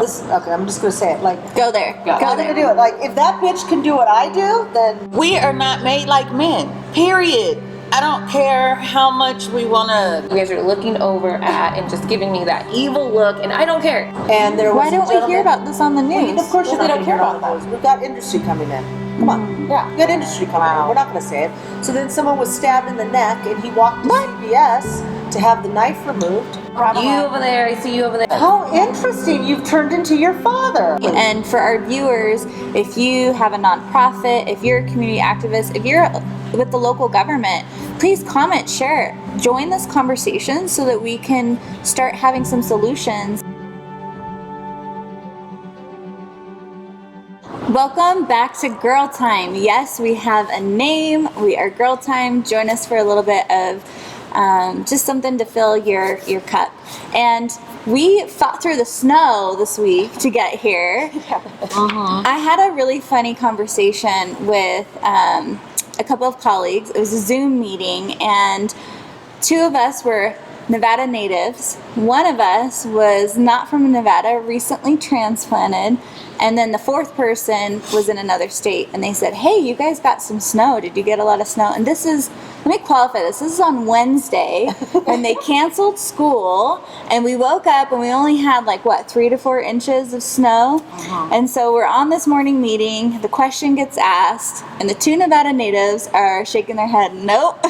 this. Okay, I'm just gonna say it. Like, Go there. I'm gonna do it. Like, if that bitch can do what I do, then We are not made like men. Period. I don't care how much we want to. You guys are looking over at and just giving me that evil look, and I don't care. And there was Why don't we hear about this on the news? Of course, Well, you're they not don't gonna hear care about about those. We've got industry coming in. Come on, Yeah. we got industry coming in. We're not gonna say it. So then someone was stabbed in the neck, and he walked to CVS to have the knife removed. You over there, I see you over there. How interesting! You've turned into your father. And for our viewers, if you have a nonprofit, if you're a community activist, if you're with the local government, please comment, share, join this conversation so that we can start having some solutions. Welcome back to Girl Time. Yes, we have a name. We are Girl Time. Join us for a little bit of just something to fill your cup. And we fought through the snow this week to get here. I had a really funny conversation with a couple of colleagues. It was a Zoom meeting, and two of us were Nevada natives. One of us was not from Nevada, recently transplanted. And then the fourth person was in another state, and they said, hey, you guys got some snow. Did you get a lot of snow? And this is, let me qualify this. This is on Wednesday, and they canceled school, and we woke up and we only had 3 to 4 inches of snow. And so we're on this morning meeting, the question gets asked, and the two Nevada natives are shaking their head, nope.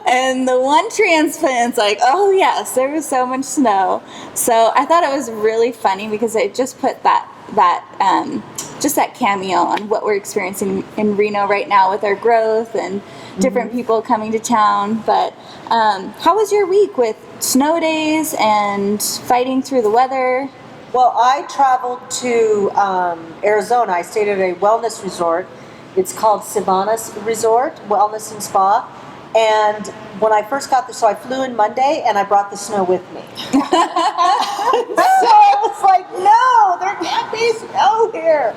And the one transplant's like, oh yes, there was so much snow. So I thought it was really funny because it just put that cameo on what we're experiencing in Reno right now with our growth and different people coming to town. But how was your week with snow days and fighting through the weather? Well, I traveled to Arizona. I stayed at a wellness resort. It's called Savannah's Resort, Wellness and Spa. And when I first got there, so I flew in Monday, and I brought the snow with me. So I was like, no, there can't be snow here.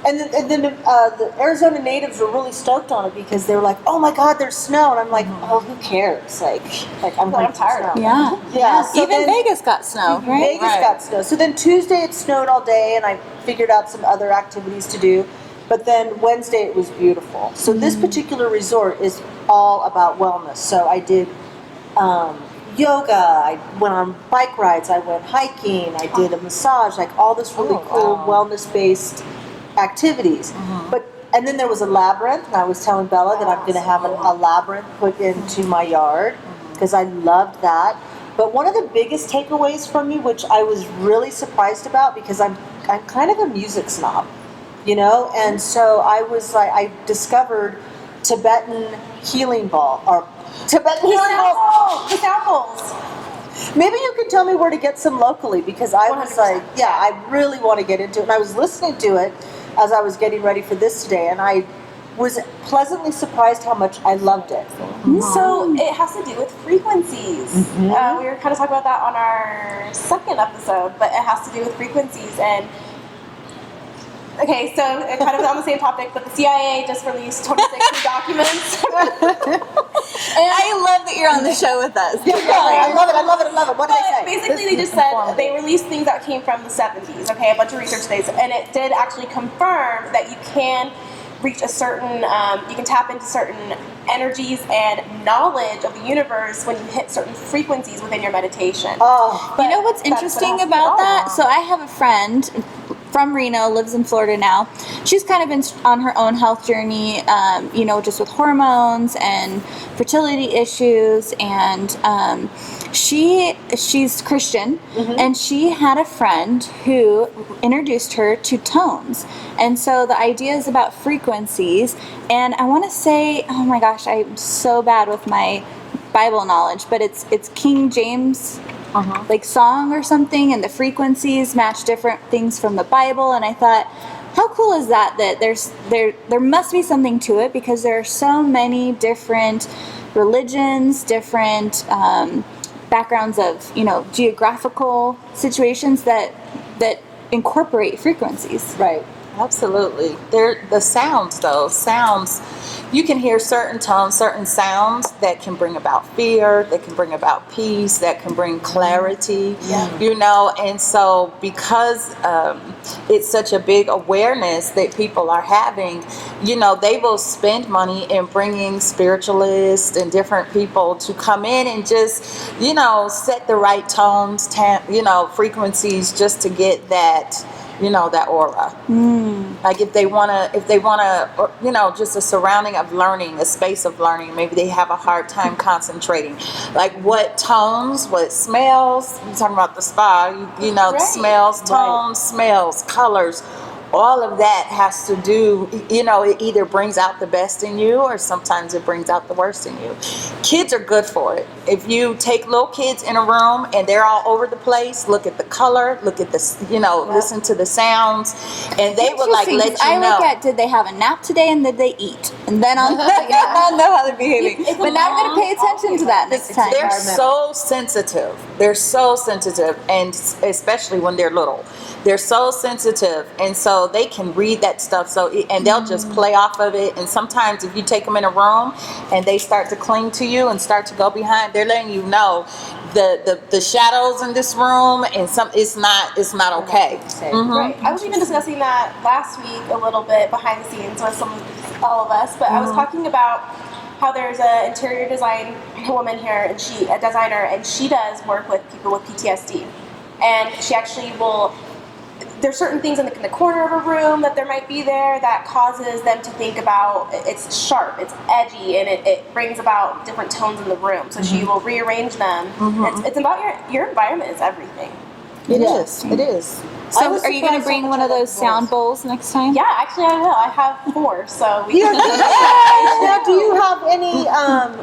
And then the Arizona natives were really stoked on it because they were like, oh my God, there's snow. And I'm like, oh, who cares? Like I'm tired. Yeah. So Even then, Vegas got snow, right? Vegas got snow. So then Tuesday it snowed all day, and I figured out some other activities to do. But then Wednesday it was beautiful. So this particular resort is all about wellness. So I did yoga, I went on bike rides, I went hiking, I did a massage, all this really cool wellness-based activities. And then there was a labyrinth, and I was telling Bella that I'm going to have a labyrinth put into my yard because I loved that. But one of the biggest takeaways from me, which I was really surprised about because I'm kind of a music snob, and so I discovered Tibetan healing ball, or Tibetan healing balls. The samples. Maybe you could tell me where to get some locally, because I was 100%. I really want to get into it. And I was listening to it as I was getting ready for this today, and I was pleasantly surprised how much I loved it. So it has to do with frequencies. We were kind of talking about that on our second episode, but it has to do with frequencies. And okay, so it kind of on the same topic, but the CIA just released 26 new documents. And I love that you're on the show with us. I love it. What did they say? Basically, they just said they released things that came from the 70s, okay, a bunch of research studies, and it did actually confirm that you can reach a certain, you can tap into certain energies and knowledge of the universe when you hit certain frequencies within your meditation. You know what's interesting about that? So I have a friend from Reno, lives in Florida now. She's kind of been on her own health journey, just with hormones and fertility issues, and she's Christian, and she had a friend who introduced her to tones. And so the idea is about frequencies, and I want to say, oh my gosh, I'm so bad with my Bible knowledge, but it's King James song or something, and the frequencies match different things from the Bible. And I thought, how cool is that there must be something to it, because there are so many different religions, different backgrounds of geographical situations that incorporate frequencies. Right. Absolutely. The sounds, you can hear certain tones, certain sounds that can bring about fear, that can bring about peace, that can bring clarity, you know. And so because it's such a big awareness that people are having, you know, they will spend money in bringing spiritualists and different people to come in and just, you know, set the right tones, you know, frequencies, just to get that, you know, that aura. Like if they want to, you know, just a surrounding of learning, a space of learning, maybe they have a hard time concentrating. Like what tones, what smells, you're talking about the spa, you know, Right. smells, tones, smells, colors, all of that has to do, you know, it either brings out the best in you or sometimes it brings out the worst in you. Kids are good for it. If you take little kids in a room and they're all over the place, look at the color, look at the, you know, listen to the sounds, and they will like let you I know. look at, did they have a nap today and did they eat? And then I'll, I'll know how they're behaving. But now I'm going to pay attention to that next time. They're so sensitive. They're so sensitive, and especially when they're little. They're so sensitive, and so they can read that stuff. So, and they'll just play off of it. And sometimes, if you take them in a room and they start to cling to you and start to go behind, they're letting you know the shadows in this room, and it's not okay. Right. I was even discussing that last week a little bit behind the scenes with all of us, but I was talking about how there's an interior design woman here, and a designer, and she does work with people with PTSD, and she actually will. There's certain things in the corner of a room that there might be there that causes them to think about, it's sharp, it's edgy, and it brings about different tones in the room. So she will rearrange them. It's about your environment is everything. It is. So are you going to bring one of those sound bowls next time? Yeah, actually I will. I have 4, so we Yeah. Now, do you have any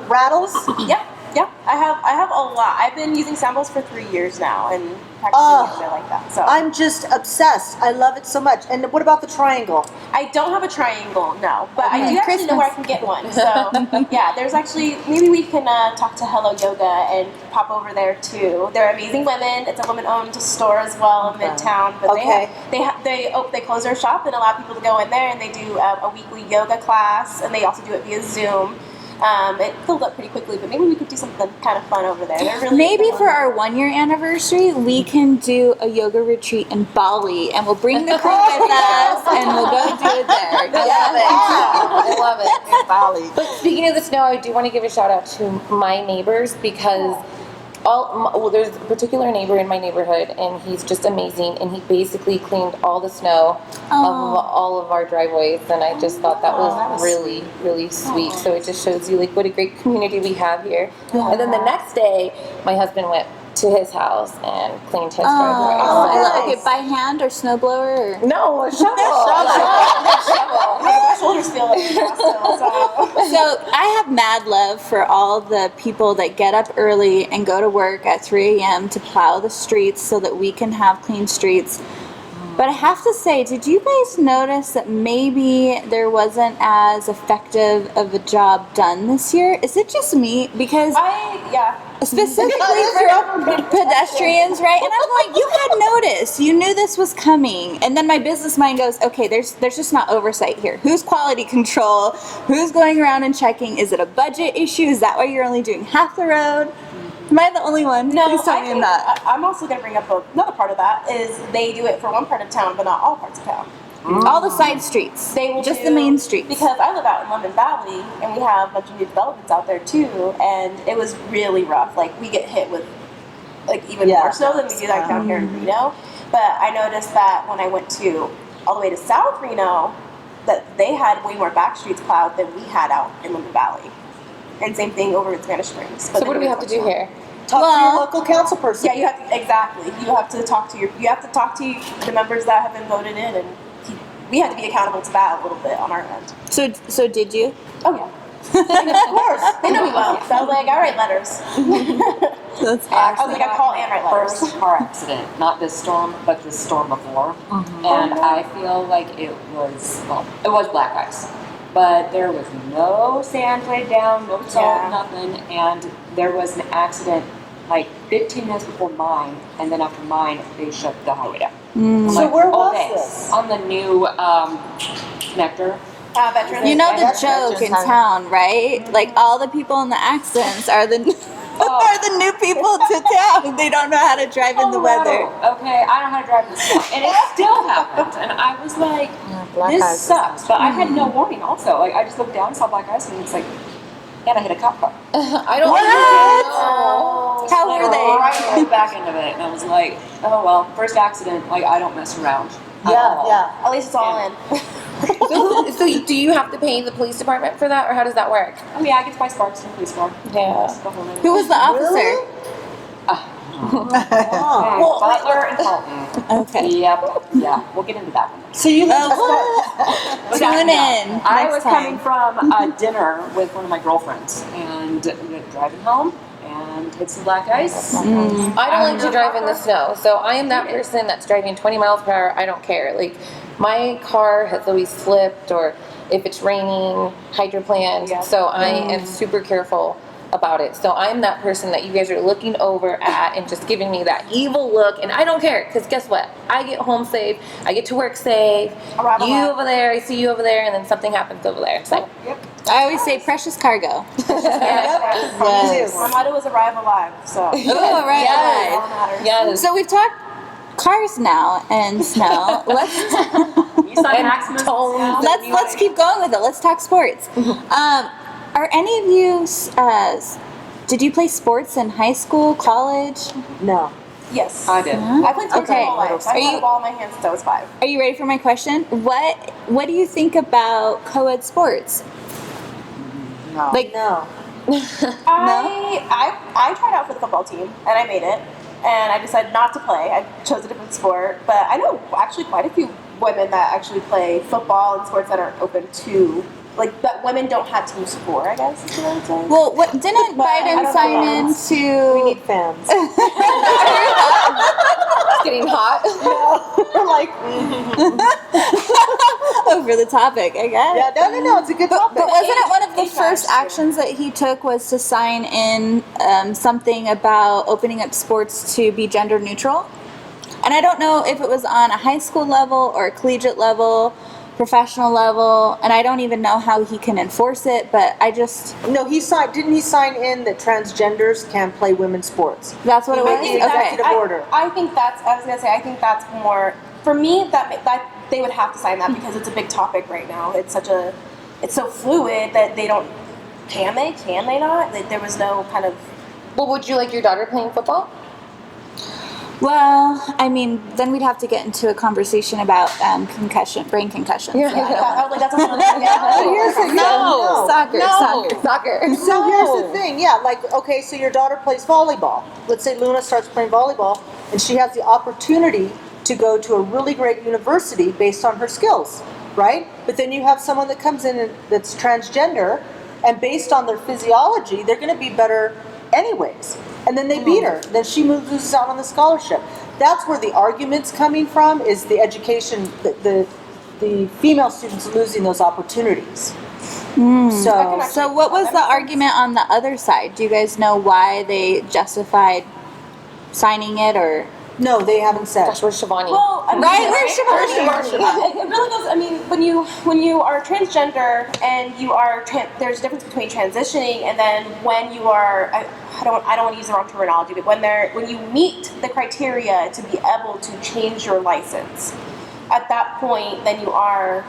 rattles? Yeah, I have a lot. I've been using samples for 3 years now and practicing it like that. So I'm just obsessed. I love it so much. And what about the triangle? I don't have a triangle, no, but I do actually know where I can get one. So yeah, there's actually, maybe we can talk to Hello Yoga and pop over there too. They're amazing women. It's a woman-owned store as well in Midtown. But they close their shop and allow people to go in there, and they do a weekly yoga class, and they also do it via Zoom. It filled up pretty quickly, but maybe we could do something kind of fun over there. They're really maybe for our 1-year anniversary, we can do a yoga retreat in Bali, and we'll bring the crew with us, and we'll go do it there. I love it. In Bali. But speaking of the snow, I do want to give a shout out to my neighbors, because there's a particular neighbor in my neighborhood, and he's just amazing, and he basically cleaned all the snow of all of our driveways, and I just thought that was really, really sweet. So it just shows you like what a great community we have here. And then the next day, my husband went to his house and cleaned his driveway. Okay, by hand or snowblower? Or? No, a shovel. my shoulders feel like it still, So I have mad love for all the people that get up early and go to work at 3 a.m. to plow the streets so that we can have clean streets. But I have to say, did you guys notice that maybe there wasn't as effective of a job done this year? Is it just me? Because specifically for pedestrians, right? And I'm like, you had noticed, you knew this was coming, and then my business mind goes, okay, there's just not oversight here. Who's quality control? Who's going around and checking? Is it a budget issue? Is that why you're only doing half the road? Am I the only one? No, please tell me I'm not. I'm also going to bring up another part of that is they do it for one part of town, but not all parts of town. All the side streets. They will just do, the main streets. Because I live out in London Valley, and we have a bunch of new developments out there too, and it was really rough. Like we get hit with like even more snow than we do like down here in Reno. But I noticed that when I went to all the way to South Reno, that they had way more back streets plowed than we had out in London Valley. And same thing over in Spanish Springs. So what do we have to do here? Talk to your local council person. Yeah, you have to, exactly. You have to talk to the members that have been voted in, and we have to be accountable to that a little bit on our end. So did you? Oh yeah. Of course, they know me well. So I was like, I write letters. That's I was like, I call and write letters. First car accident, not this storm, but the storm before. And I feel like it was black ice. But there was no sand laid down, no salt, nothing. And there was an accident like 15 minutes before mine, and then after mine, they shut the highway down. So where was this? On the new connector Veterans. You know the That's joke in veterans town, right? Like all the people in the accidents are the are the new people to town. They don't know how to drive in the weather. Okay, I don't know how to drive in the snow, and it still happened. And I was like, black "This ice is sucks." But I had no warning. Also, like I just looked down, saw black ice, and it's like, and I hit a cop car. I don't How were they? Right in the back end of it, and I was like, "Oh well, first accident. Like I don't mess around." at all. Yeah. At least it's all in. So do you have to pay the police department for that, or how does that work? I mean, I get to buy sparks in the police car. Yeah. The whole nine. Who was the officer? Oh. Butler and Fulton. Okay. Yep. Yeah, we'll get into that one. So you live Tune in. I next was time. coming from a dinner with one of my girlfriends, and we were driving home and hit some black ice. I don't like to drive in the snow, so I am that person that's driving 20 miles per hour. I don't care. Like, my car has always slipped, or if it's raining, hydroplaned. Yeah. So I am super careful about it. So I'm that person that you guys are looking over at and just giving me that evil look, and I don't care, because guess what? I get home safe, I get to work safe. Arrive You alive. over there, I see you over there, and then something happens over there. So I always say precious cargo. Yes. My motto is arrive alive. So Oh, right. Yes. all matters. yes. So we've talked cars now and snow. You saw And Maximus tones. now? Let's keep going with it. Let's talk sports. Are any of you? Did you play sports in high school, college? No. Yes. I did. I played sports Okay. my whole life. Are I had you- a ball in my hands since I was 5. Are you ready for my question? What do you think about co-ed sports? No. Like, No. I tried out for the football team and I made it, and I decided not to play. I chose a different sport, but I know actually quite a few women that actually play football and sports that aren't open to, like, that women don't have teams for, I guess is what I would say. well, what didn't But I Biden don't sign know. into? We need fans. It's getting hot. We're like, Over the topic, I guess. yeah, no, it's a good topic. But wasn't it one of the age first matters, too. actions that he took was to sign in something about opening up sports to be gender neutral? And I don't know if it was on a high school level or a collegiate level, professional level, and I don't even know how he can enforce it, but I just, No, didn't he sign in that transgenders can play women's sports? that's what it was? I think Okay. executive order. I think that's, I was going to say, I think that's more, for me, that they would have to sign that because it's a big topic right now. It's so fluid that they don't, can they not? Like, there was no kind of, Well, would you like your daughter playing football? Well, I mean, then we'd have to get into a conversation about brain concussions. Yeah. I was like, that's a whole other Here's the No. Soccer. So here's the thing, yeah, like, okay, so your daughter plays volleyball. Let's say Luna starts playing volleyball, and she has the opportunity to go to a really great university based on her skills, right? But then you have someone that comes in that's transgender, and based on their physiology, they're going to be better anyways. And then they beat her. Then she loses out on the scholarship. That's where the argument's coming from, is the education, the female students losing those opportunities. So what was the argument on the other side? Do you guys know why they justified signing it, or? No, they haven't said. Gosh, where's Shivani? Well, I mean, Right, where's Shivani? It really goes. I mean, when you are transgender and you are there's a difference between transitioning and then when you are. I don't want to use the wrong terminology, but when you meet the criteria to be able to change your license, at that point, then you are.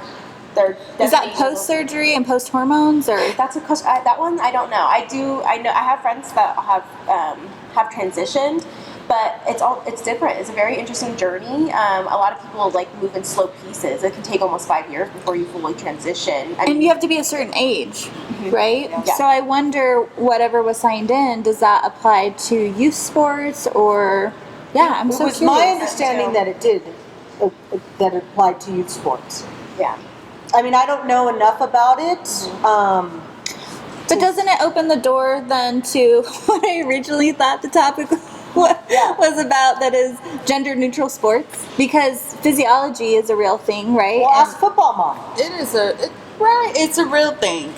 Is that post surgery and post hormones, or? That's a question. That one I don't know. I know. I have friends that have transitioned. But it's different. It's a very interesting journey. A lot of people like move in slow pieces. It can take almost 5 years before you fully transition. And you have to be a certain age, right? Yeah. So I wonder, whatever was signed in, does that apply to youth sports, or? Yeah, I'm It so was curious. my understanding that it did, that it applied to youth sports. Yeah. I mean, I don't know enough about it. But doesn't it open the door then to what I originally thought the topic was about, that is gender neutral sports? Because physiology is a real thing, right? Well, And- ask football mom. It's a real thing.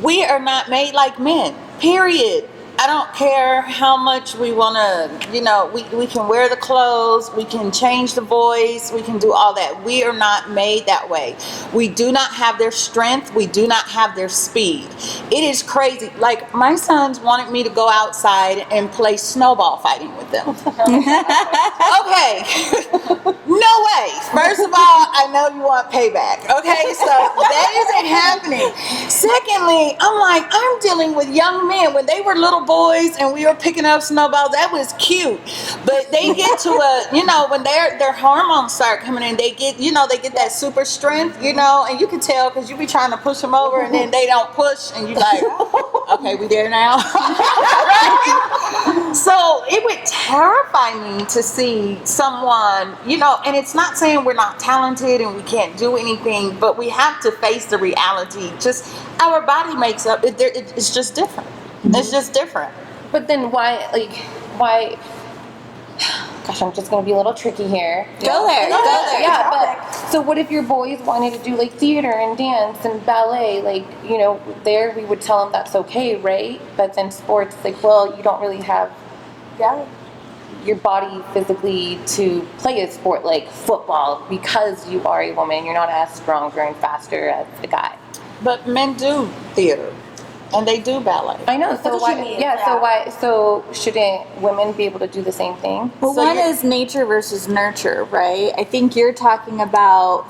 We are not made like men. Period. I don't care how much we want to, we can wear the clothes, we can change the voice, we can do all that. We are not made that way. We do not have their strength. We do not have their speed. It is crazy. Like, my sons wanted me to go outside and play snowball fighting with them. Okay. No way. First of all, I know you want payback. Okay, so that isn't happening. Secondly, I'm dealing with young men. When they were little boys and we were picking up snowballs, that was cute. But they get to when their hormones start coming in, they get that super strength, and you can tell because you be trying to push them over and then they don't push and you like, okay, we there now. Right? So it would terrify me to see someone, and it's not saying we're not talented and we can't do anything, but we have to face the reality. Just our body makes up. It's just different. Mm-hmm. It's just different. But then why? Gosh, I'm just gonna be a little tricky here. Go there. Yeah, but so what if your boys wanted to do like theater and dance and ballet? There we would tell them that's okay, right? But then sports, well, you don't really have your body physically to play a sport like football because you are a woman. You're not as stronger and faster as a guy. But men do theater. And they do ballet. I know. So why? So shouldn't women be able to do the same thing? Well, one is nature versus nurture, right? I think you're talking about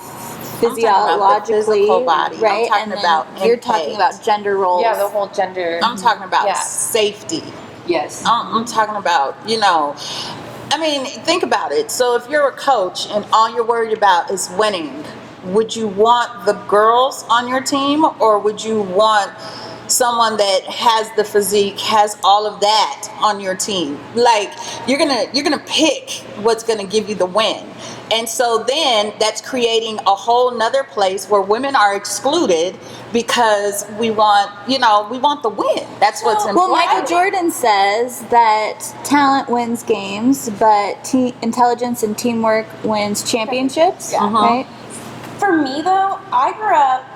physiologically, physical body, right? I'm talking about you're talking about gender roles. Yeah, the whole gender. I'm talking about safety. Yes. I'm talking about, think about it. So if you're a coach and all you're worried about is winning, would you want the girls on your team, or would you want someone that has the physique, has all of that on your team? Like, you're gonna pick what's gonna give you the win. And so then that's creating a whole nother place where women are excluded because we want the win. That's what's important. Well, Michael Jordan says that talent wins games, but intelligence and teamwork wins championships, right? For me, though, I grew up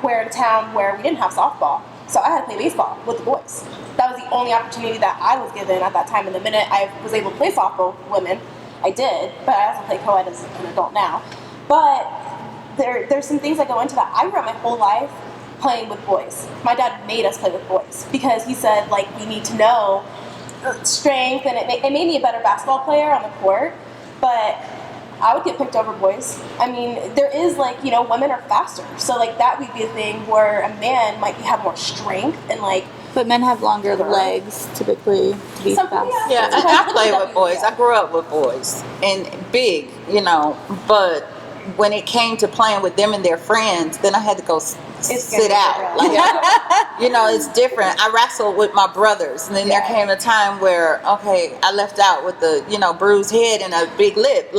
where in a town where we didn't have softball, so I had to play baseball with the boys. That was the only opportunity that I was given at that time. And the minute I was able to play softball with women, I did, but I also play co-ed as an adult now. But there's some things that go into that. I grew up my whole life playing with boys. My dad made us play with boys because he said, we need to know strength, and it made me a better basketball player on the court, but I would get picked over boys. I mean, there is women are faster, so that would be a thing where a man might have more strength and But men have longer legs typically to be fast. Yeah, I play with boys. I grew up with boys and big, but when it came to playing with them and their friends, then I had to go sit out. It's different. I wrestled with my brothers, and then there came a time where, I left out with the, bruised head and a big lip.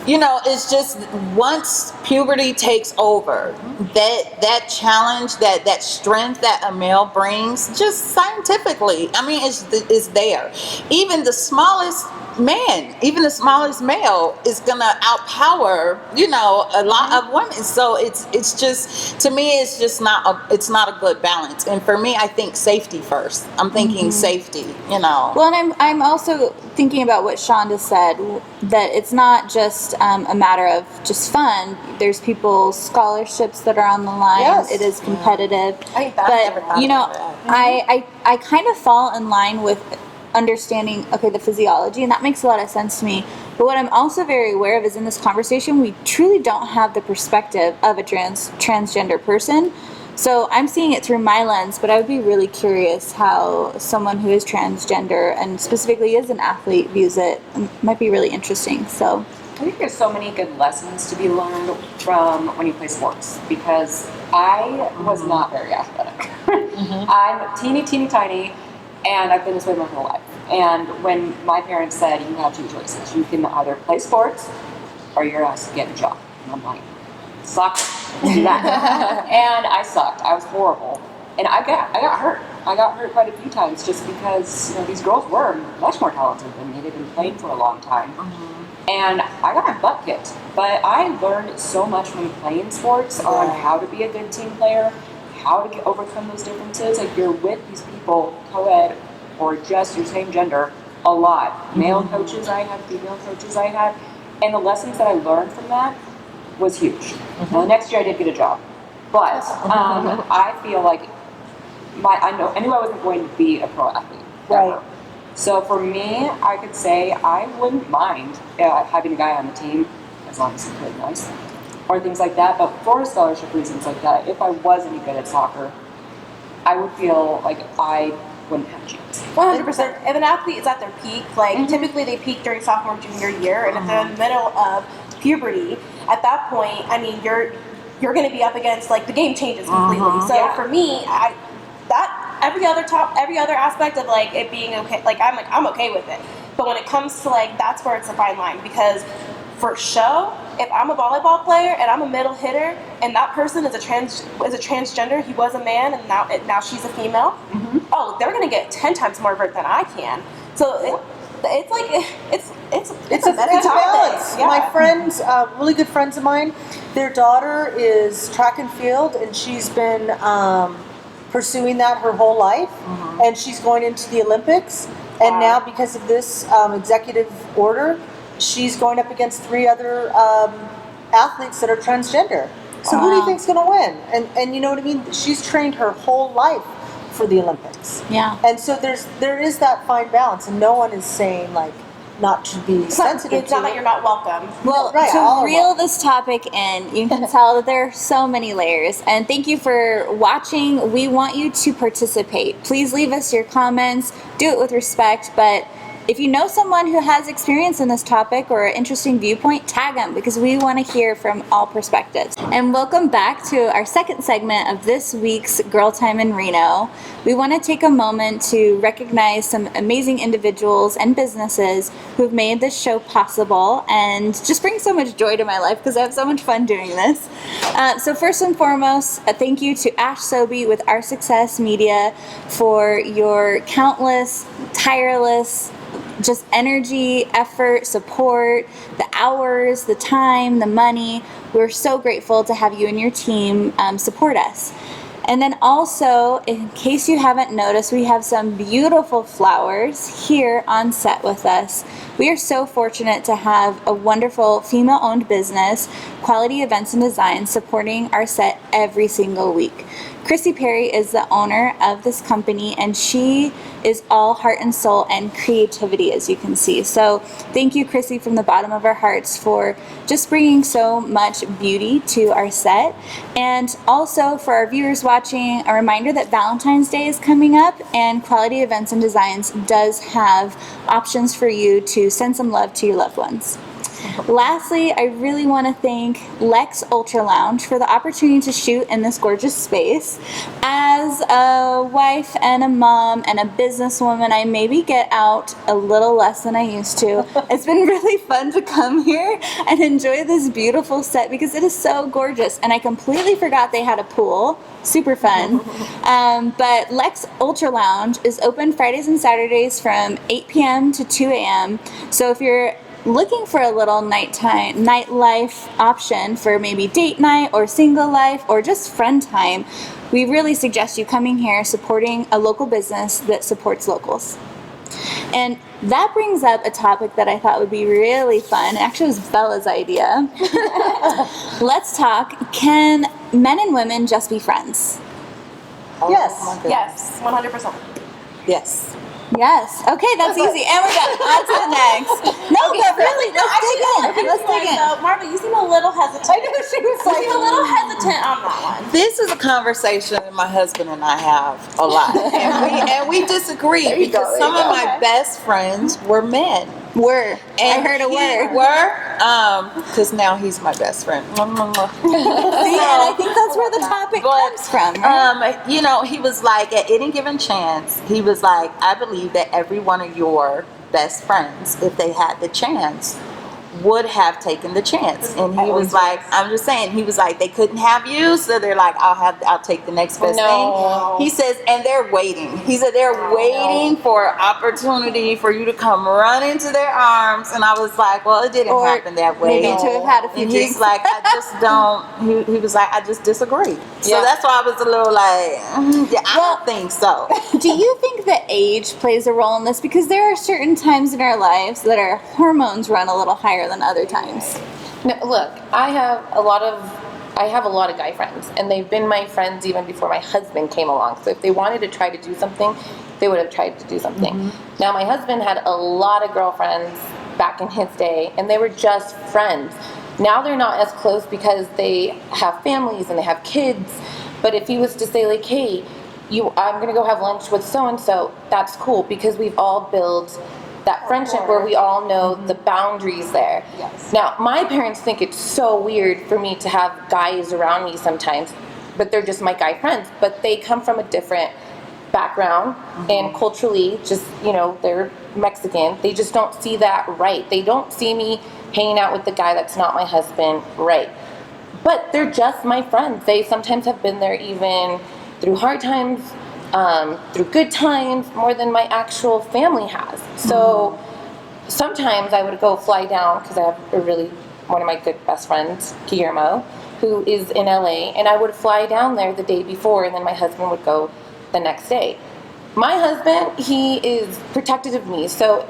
It's just once puberty takes over, that challenge, that strength that a male brings, just scientifically, is there. Even the smallest man, even the smallest male is gonna outpower, a lot of women. So it's just, to me, it's just not a good balance. And for me, I think safety first. I'm thinking safety, Well, and I'm also thinking about what Shanda said, that it's not just a matter of just fun. There's people's scholarships that are on the line. Yes. It is competitive. I think I kind of fall in line with understanding the physiology, and that makes a lot of sense to me. But what I'm also very aware of is in this conversation we truly don't have the perspective of a transgender person. So I'm seeing it through my lens, but I would be really curious how someone who is transgender and specifically is an athlete views it. It might be really interesting. So I think there's so many good lessons to be learned from when you play sports, because I was not very athletic. I'm teeny tiny, and I've been this way my whole life. And when my parents said, you have two choices, you can either play sports or you're asked to get a job. And I'm like, soccer, do that. And I sucked. I was horrible. And I got hurt. I got hurt quite a few times just because these girls were much more talented than me. They'd been playing for a long time. And I got my butt kicked. But I learned so much from playing sports on how to be a good team player, how to overcome those differences. Like, you're with these people, co-ed or just your same gender, a lot. Male coaches I had, female coaches I had, and the lessons that I learned from that was huge. Now, the next year I did get a job, but I feel like I knew I wasn't going to be a pro athlete ever. Right. So for me, I could say I wouldn't mind having a guy on the team as long as he played nice or things like that. But for scholarship reasons like that, if I was any good at soccer, I would feel like I wouldn't have a chance. 100%. If an athlete is at their peak, like typically they peak during sophomore, junior year, and if they're in the middle of puberty, at that point, I mean, you're going to be up against, like, the game changes completely. So for me, every other aspect of, like, it being okay, I'm okay with it. But when it comes to, like, that's where it's a fine line, because for show, if I'm a volleyball player and I'm a middle hitter and that person is a transgender, he was a man and now she's a female, oh, they're gonna get 10 times more vert than I can. So it's like it's a balance. Yeah. My friends, really good friends of mine, their daughter is track and field, and she's been pursuing that her whole life, and she's going into the Olympics. And now, because of this executive order, she's going up against 3 other athletes that are transgender. So who do you think's going to win? And you know what I mean? She's trained her whole life for the Olympics. Yeah. And so there is that fine balance, and no one is saying, like, not to be sensitive. It's not that you're not welcome. Well, Right, all to of reel them. this topic in, you can tell that there are so many layers. And thank you for watching. We want you to participate. Please leave us your comments. Do it with respect, but if you know someone who has experience in this topic or an interesting viewpoint, tag them, because we want to hear from all perspectives. And welcome back to our second segment of this week's Girl Time in Reno. We want to take a moment to recognize some amazing individuals and businesses who've made this show possible and just bring so much joy to my life because I have so much fun doing this. So first and foremost, a thank you to Ash Sobey with Our Success Media for your countless, tireless, just energy, effort, support, the hours, the time, the money. We're so grateful to have you and your team support us. And then also, in case you haven't noticed, we have some beautiful flowers here on set with us. We are so fortunate to have a wonderful female-owned business, Quality Events and Design, supporting our set every single week. Chrissy Perry is the owner of this company, and she is all heart and soul and creativity, as you can see. So thank you, Chrissy, from the bottom of our hearts for just bringing so much beauty to our set. And also for our viewers watching, a reminder that Valentine's Day is coming up, and Quality Events and Designs does have options for you to send some love to your loved ones. Lastly, I really want to thank Lex Ultra Lounge for the opportunity to shoot in this gorgeous space. As a wife and a mom and a businesswoman, I maybe get out a little less than I used to. It's been really fun to come here and enjoy this beautiful set because it is so gorgeous. And I completely forgot they had a pool. Super fun. But Lex Ultra Lounge is open Fridays and Saturdays from 8 p.m. to 2 a.m. So if you're looking for a little nightlife option for maybe date night or single life or just friend time, we really suggest you coming here, supporting a local business that supports locals. And that brings up a topic that I thought would be really fun. Actually, it was Bella's idea. Let's talk, can men and women just be friends? Yes. Yes, 100%. Yes. Yes. Okay, that's easy. And we're done. On to the next. No, but really, let's dig in. Let's dig in. So, Marva, you seem a little hesitant. I know she was You like, seem a little hesitant on that one. This is a conversation that my husband and I have a lot, and we disagree because some of my best friends were men. Word. I heard a word. Because now he's my best friend. See, and I think that's where the topic comes from, right? You know, he was like, at any given chance, he was like, I believe that every one of your best friends, if they had the chance, would have taken the chance. And he was like, I'm just saying, he was like, they couldn't have you, so they're like, I'll take the next best thing. He says, and they're waiting. He said they're waiting for opportunity for you to come run into their arms. And I was like, well, it didn't happen that way. Maybe to have had a few And drinks. he's like, I just don't. He was like, I just disagree. So that's why I was a little like, yeah, I don't think so. Do you think that age plays a role in this? Because there are certain times in our lives that our hormones run a little higher than other times. No, look, I have a lot of guy friends, and they've been my friends even before my husband came along. So if they wanted to try to do something, they would have tried to do something. Now, my husband had a lot of girlfriends back in his day, and they were just friends. Now they're not as close because they have families and they have kids. But if he was to say, like, hey, I'm going to go have lunch with so-and-so, that's cool, because we've all built that friendship where we all know the boundaries there. Yes. Now, my parents think it's so weird for me to have guys around me sometimes, but they're just my guy friends. But they come from a different background, and culturally, just, they're Mexican. They just don't see that right. They don't see me hanging out with the guy that's not my husband right. But they're just my friends. They sometimes have been there even through hard times, through good times, more than my actual family has. So sometimes I would go fly down, because I have one of my good best friends, Guillermo, who is in LA, and I would fly down there the day before, and then my husband would go the next day. My husband, he is protective of me, so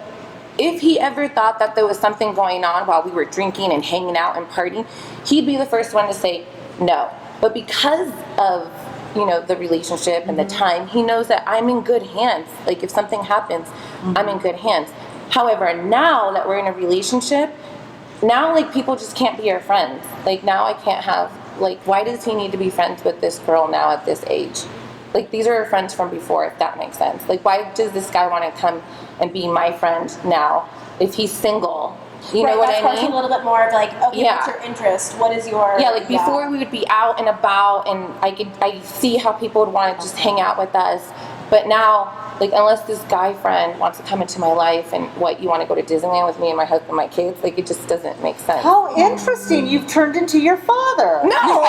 if he ever thought that there was something going on while we were drinking and hanging out and partying, he'd be the first one to say no. But because of the relationship and the time, he knows that I'm in good hands. Like, if something happens, I'm in good hands. However, now that we're in a relationship, now, like, people just can't be our friends. Like, now I can't have, like, why does he need to be friends with this girl now at this age? Like, these are our friends from before, if that makes sense. Like, why does this guy want to come and be my friend now if he's single? You know what I mean? A little bit more of like, okay, what's your interest? What is your... Yeah, like before we would be out and about, and I see how people would want to just hang out with us. But now, like, unless this guy friend wants to come into my life and you want to go to Disneyland with me and my husband and my kids, like, it just doesn't make sense. How interesting. You've turned into your father. No,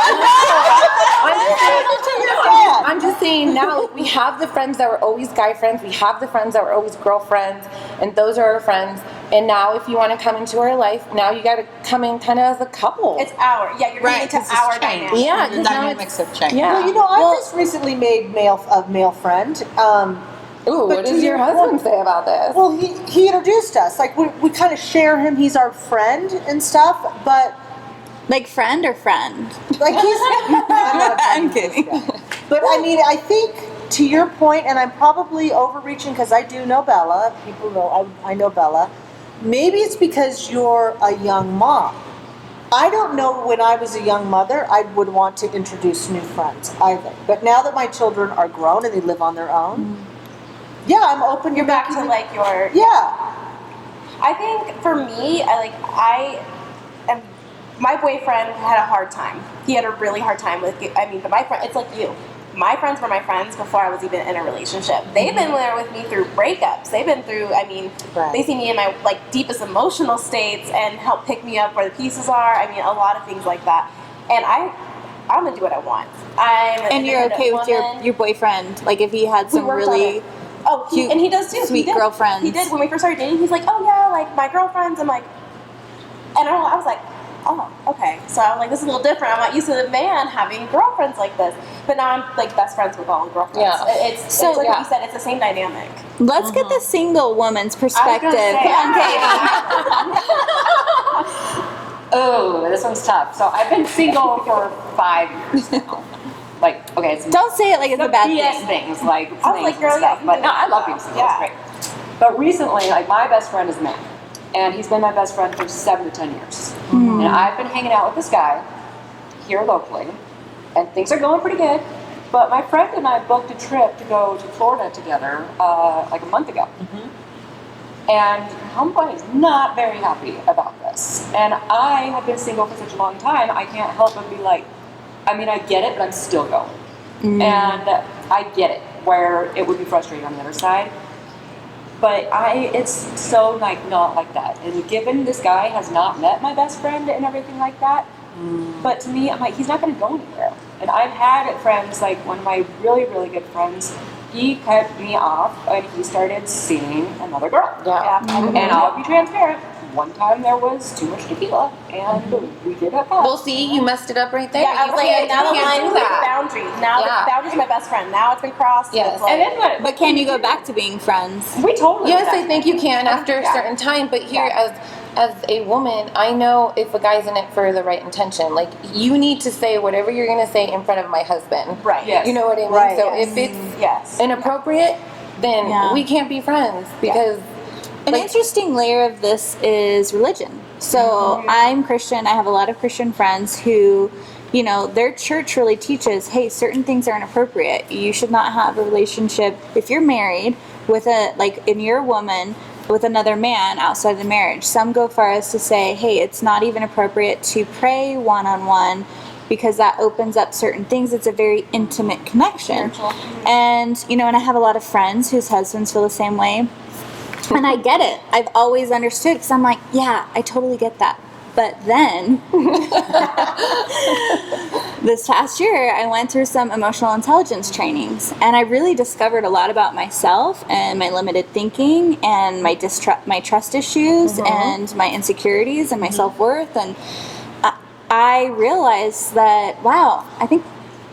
I'm just saying now, like, we have the friends that were always guy friends, we have the friends that were always girlfriends, and those are our friends. And now, if you want to come into our life, now you got to come in kind of as a couple. It's you're getting into our dynamic. Yeah, The dynamics have changed. Yeah. Well, I just recently made a male friend. Ooh, what does your husband say about this? Well, he introduced us. Like, we kind of share him. He's our friend and stuff, but... Like friend or friend? Like, he's... I'm kidding. But, I mean, I think, to your point, and I'm probably overreaching because I do know Bella. People know, I know Bella. Maybe it's because you're a young mom. I don't know, when I was a young mother, I would want to introduce new friends either. But now that my children are grown and they live on their own, yeah, I'm open. You're back to like your... Yeah. I think for me, my boyfriend had a hard time. He had a really hard time with, but my friend, it's like you. My friends were my friends before I was even in a relationship. They've been there with me through breakups. They've been through, they see me in my deepest emotional states and help pick me up where the pieces are. A lot of things like that. And I'm gonna do what I want. And you're okay with your boyfriend, like if he had some really cute, and he does too. Sweet girlfriends. He did when we first started dating. He's like, oh yeah, like my girlfriends. I'm like, and I was like, oh, okay. So I'm like, this is a little different. I'm not used to the man having girlfriends like this. But now I'm like best friends with all girlfriends. Yeah. It's like what you said, it's the same dynamic. Let's get the single woman's perspective. Oh, this one's tough. So I've been single for 5 years now. Like, okay, it's Don't say it like it's a bad BS thing. things, like I was like, things girl, and stuff. yeah, But no, I love being single. yeah. It's great. But recently, like, my best friend is a man. And he's been my best friend for 7 to 10 years. And I've been hanging out with this guy here locally. And things are going pretty good. But my friend and I booked a trip to go to Florida together like a month ago. And homeboy is not very happy about this. And I have been single for such a long time, I can't help but be like, I get it, but I'm still going. And I get it, where it would be frustrating on the other side. But it's so like not like that. And given this guy has not met my best friend and everything like that, but to me, I'm like, he's not going to go anywhere. And I've had friends, like one of my really, really good friends, he cut me off and he started seeing another girl. Yeah. And I'll be transparent. One time there was too much tequila and we did hook up. Well, see, you messed it up right there. Yeah, I You was like, now the can't line do is that. boundaries. Now Yeah. the boundaries are my best friend. Now it's been crossed. Yes. It's like, And then what? But can you go back to being friends? We totally. Yes, did I think you can after a Yeah. certain time. But here, Yeah. as a woman, I know if a guy's in it for the right intention. Like, you need to say whatever you're going to say in front of my husband. right. Yes. You know what I mean? Right. So Yes. if it's Yes. inappropriate, then Yeah. we can't be friends because An like, interesting layer of this is religion. So I'm Christian. I have a lot of Christian friends who, you know, their church really teaches, hey, certain things are inappropriate. You should not have a relationship if you're married with and you're a woman with another man outside of the marriage. Some go far as to say, hey, it's not even appropriate to pray one-on-one because that opens up certain things. It's a very intimate connection. And, you know, and I have a lot of friends whose husbands feel the same way. And I get it. I've always understood because I'm like, yeah, I totally get that. But then, this past year, I went through some emotional intelligence trainings, and I really discovered a lot about myself and my limited thinking and my trust issues and my insecurities and my self-worth. And I realized that, wow, I think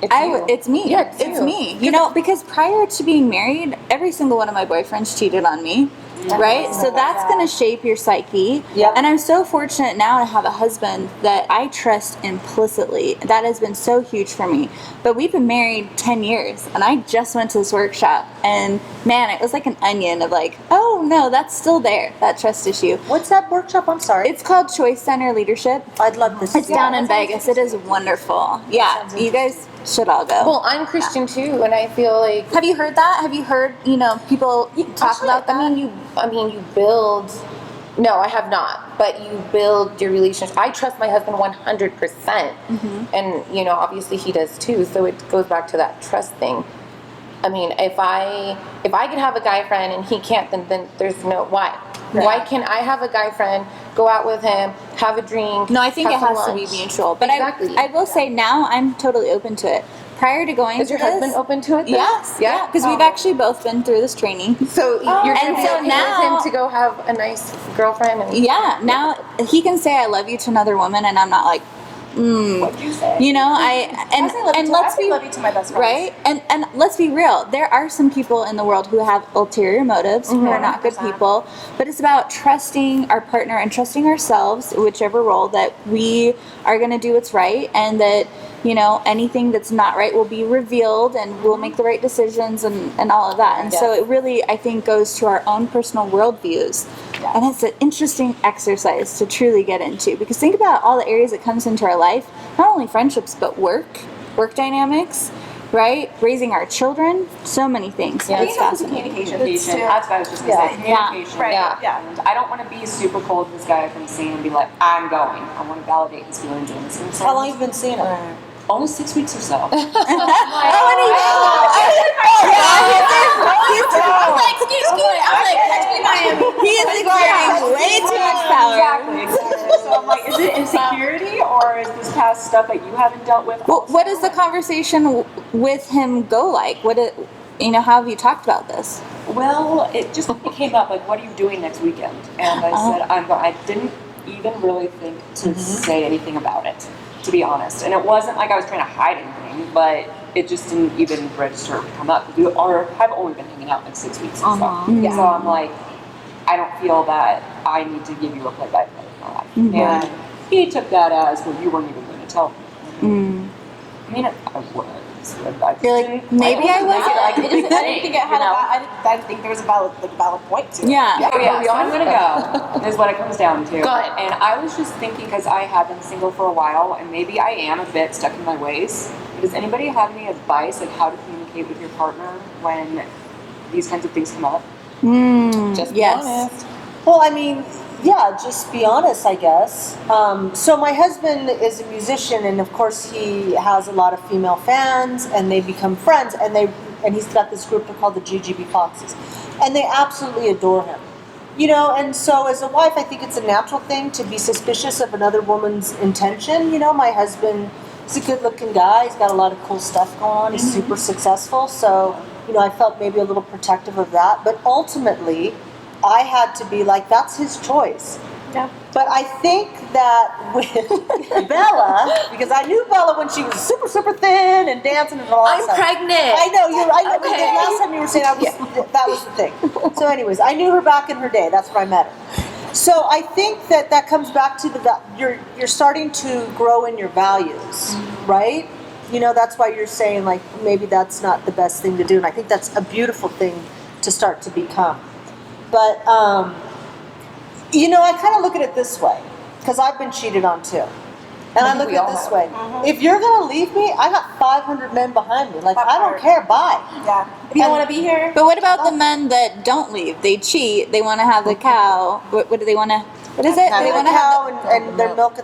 it's me. Yeah, it's it's you. me. You know, because prior to being married, every single one of my boyfriends cheated on me. Right? So that's going to shape your psyche. Yep. And I'm so fortunate now to have a husband that I trust implicitly. That has been so huge for me. But we've been married 10 years, and I just went to this workshop, and man, it was like an onion of like, oh no, that's still there, that trust issue. What's that workshop? I'm sorry. It's called Choice Center Leadership. I'd love this. It's down in Vegas. It is wonderful. Yeah, you guys should all go. well, I'm Christian too, and I feel like Have you heard that? Have you heard, you know, people talk about that? I mean, you build. No, I have not. But you build your relationship. I trust my husband 100%, and you know, obviously he does too. So it goes back to that trust thing. I mean, if I can have a guy friend and he can't, then there's no why. Why can I have a guy friend, go out with him, have a drink? No, I think it have some has to be lunch? mutual. But Exactly. I will say now I'm totally open to it. Prior to going Is your to this, husband open to it? then? Yes, yeah, because we've actually both been through this training. So you're And gonna so be okay now- with him to go have a nice girlfriend. And Yeah, now he can say I love you to another woman, and I'm not like, What'd you say? you know, I say love you to, let's I say be love you to my best friends. right, and let's be real. There are some people in the world who have ulterior motives, who are not good 100%. people. But it's about trusting our partner and trusting ourselves, whichever role, that we are going to do what's right, and that, you know, anything that's not right will be revealed, and we'll make the right decisions and all of that. And so Yes. it really, I think, goes to our own personal worldviews. And it's an interesting exercise to truly get into, because think about all the areas that comes into our life, not only friendships, but work dynamics, right? Raising our children, so many things. Yeah. It's I think it's fascinating. communication. That's what I was just gonna say. Yeah. Communication. Right. Yeah. Yeah. And I don't want to be super cold to this guy from seeing and be like, I'm going. I want to validate his feelings and his How long have you been seeing him? Only 6 weeks or so. He is exerting way too much power. Exactly. So I'm like, is it insecurity or is this past stuff that you haven't dealt with? Well, what does the conversation with him go like? How have you talked about this? Well, it just came up like, what are you doing next weekend? And I said, I'm going. I didn't even really think to say anything about it, to be honest. And it wasn't like I was trying to hide anything, but it just didn't even register or come up. We have only been hanging out like 6 weeks or so. So I'm like, I don't feel that I need to give you a play-by-play of my life. And he took that as, well, you weren't even going to tell me. I mean, I was. I You're like, maybe I wasn't. I didn't think it had I didn't think there was a valid point to it. Yeah. Oh yeah, so I'm gonna go, is what it comes down to. Go ahead. And I was just thinking, because I have been single for a while, and maybe I am a bit stuck in my ways. Does anybody have any advice on how to communicate with your partner when these kinds of things come up? Just be Yes. honest. Well, I mean, yeah, just be honest, I guess. So my husband is a musician, and of course he has a lot of female fans, and they become friends, and he's got this group called the GGB Foxes. and they absolutely adore him. You know, and so as a wife, I think it's a natural thing to be suspicious of another woman's intention. You know, my husband is a good-looking guy. He's got a lot of cool stuff going on. He's super successful. So, you know, I felt maybe a little protective of that. But ultimately, I had to be like, that's his choice. Yeah. But I think that with Bella, because I knew Bella when she was super, super thin and dancing and all that I'm stuff. pregnant. I know you're. I know. Okay. Last time you were saying that was the thing. So, anyways, I knew her back in her day. That's where I met her. So I think that comes back to you're starting to grow in your values, right? You know, that's why you're saying like maybe that's not the best thing to do, and I think that's a beautiful thing to start to become. But you know, I kind of look at it this way, because I've been cheated on too. And I look at it this way. If you're going to leave me, I got 500 men behind me. Like, I don't care. Bye. Yeah. If you don't want to be here. But what about the men that don't leave? They cheat. They want to have the cow. What do they want to? What is it? Have They a want to have. cow and their milk.